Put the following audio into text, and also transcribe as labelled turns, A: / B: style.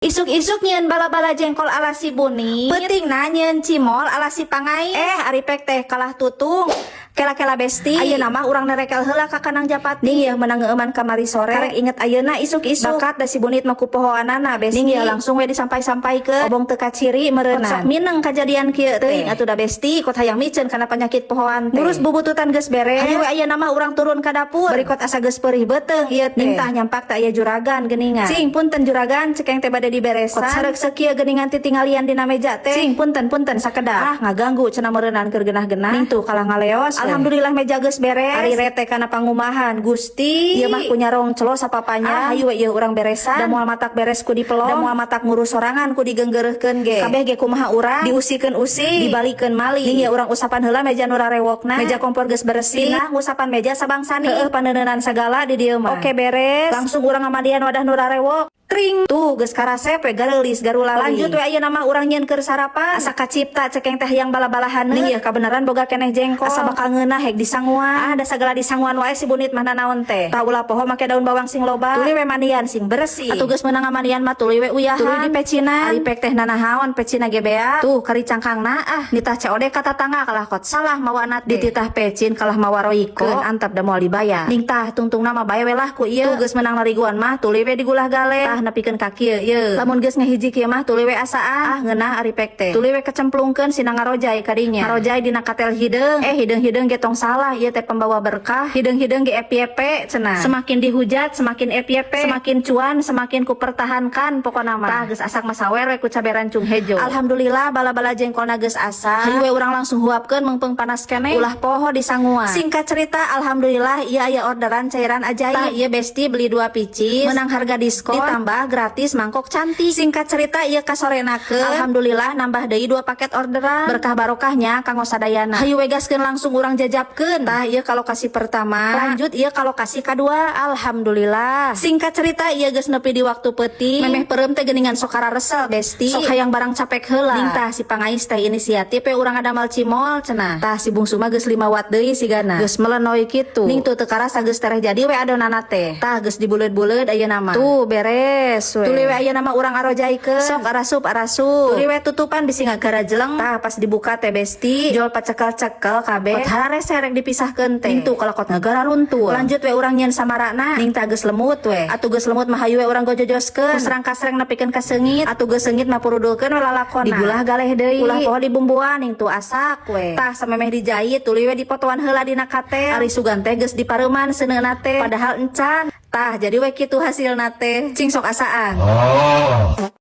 A: Isuk-isuk nyeun bala-bala jengkol ala si Buni, peutingna nyeun cimol ala si Pangais. Ari pek teh kalah tutung. Kela-kela besti, ayeuna mah urang nerekel heula ka Kanang Japati. Ning ya meunang ngeuman kamari sore. Karek inget ayeuna isuk-isuk bakat da si Bunit mah ku pohoanana besti. Ning ya langsung we disampai-sampaikeun obong teu kaciri meureunnan. Sok mineng kajadian kieu teh. Atuh da besti kot hayang miceun kana penyakit pohoan teh. Ngurus bubututan geus beres. Hayu we ayeuna mah urang turun ka dapur. Berikot asa geus peurih beuteuh ieu teh. Ning tah nyampak teh aya juragan geuningan. Cing punten juragan cekeng teh bade diberesan. Kot sarek sakieu geuningan ti tinggalian dina meja teh. Cing punten sakedap. Ngaganggu cenah meureunnan keur geunah-geunah. Ning tuh kalah ngaleos. Alhamdulillah meja geus beres. Ari rete kana pangumahan Gusti. Ieu mah kunyarong celo sapapanya. Hayu we ieu urang beresan. Da moal matak beres ku dipelong. Da moal matak ngurus sorangan ku digeunggeureurkeun ge. Kabeh ge kumaha urang diusikeun usik, dibalikeun malih. Ning ieu urang usapan heula meja nu rarewokna. Meja kompor geus bersih. Nah ngusapan meja sabangsani. Heueuh paneuneunnan sagala di dieu mah. Oke beres. Langsung urang ngamandian wadah nu rarewok. Tring tuh geus karasep we gareulis garula lanjut we ayeuna mah urang nyieun keur sarapan asa kacipta cekeng teh yang bala-balahan ning ieu kabeneran boga keneh jengkol asa bakal ngeunah heg disanguan da sagala disanguan wae si Bunit mah nanaon teh tah ulah poho make daun bawang sing loba tuluy we mandian sing bersih atuh geus meunang ngamandian mah tuluy we uyahan tuluy di pecinan ari pek teh nanahaon pecina ge bea tuh kari cangkangna nitah COD ka tatangga kalah kot salah mawana di titah pecin kalah mawa roiko antap da moal dibayar ning tah tungtungna mah bae we lah ku ieu tuh geus meunang nariguan mah tuluy we digulah gale nepikeun ka kieu ieu lamun geus ngahiji kieu mah tuluy we asaan ngeunah ari pek teh tuluy we kecemplungkeun sina ngarojay ka dinya ngarojay dina katel hideung hideung ge tong salah ieu teh pembawa berkah hideung ge FYP cenah semakin dihujat semakin FYP semakin cuan semakin ku pertahankan pokona mah tah geus asak masawer we ku cabe rancung hejo alhamdulillah bala-bala jengkolna geus asa hayu we urang langsung huapkeun mengpeung panas keneh ulah poho disanguan singkat cerita alhamdulillah ieu aya orderan cairan ajaib tah ieu besti beli 2 picis menang harga diskon ditambah gratis mangkok cantik singkat cerita ieu kasorenakeun alhamdulillah nambah deui 2 paket orderan berkah barokahnya kanggo sadayana hayu we gaskeun langsung urang jajabkeun tah ieu ka lokasi pertama lanjut ieu ka lokasi kadua alhamdulillah singkat cerita ieu geus nepi di waktu peuting memeh peureum teh geuningan sok resel besti sok hayang barang capek heula ning tah si Pangais teh inisiatif we urang adamal cimol cenah tah si bungsu mah geus 5 watt deui sigana geus melenoy kitu ning tuh teu karasa geus tereh jadi we adonana teh tah geus dibuleud-buleud ayeuna mah tuh beres we tuluy we ayeuna mah urang arojaikeun sok arasup tuluy we tutupan bisi ngagara jeleng tah pas dibuka teh besti jol pacekel-cekel kabeh pot hararese rek dipisahkeun teh ning tuh kalakot ngagara runtuh lanjut we urang nyieun samarana ning tah geus lemut we atuh geus lemut mah hayu we urang gojojoskeun kusrang kasreng nepikeun ka seungit atuh geus seungit mah purudulkeun we lalakonna digulah galeh deui ulah poho dibumbuan ning tuh asak we tah samemeh dijahit tuluy we dipotoan heula dina katel ari sugan teh geus dipareuman seuneuna teh padahal encan tah jadi we kitu hasilna teh cing sok asaan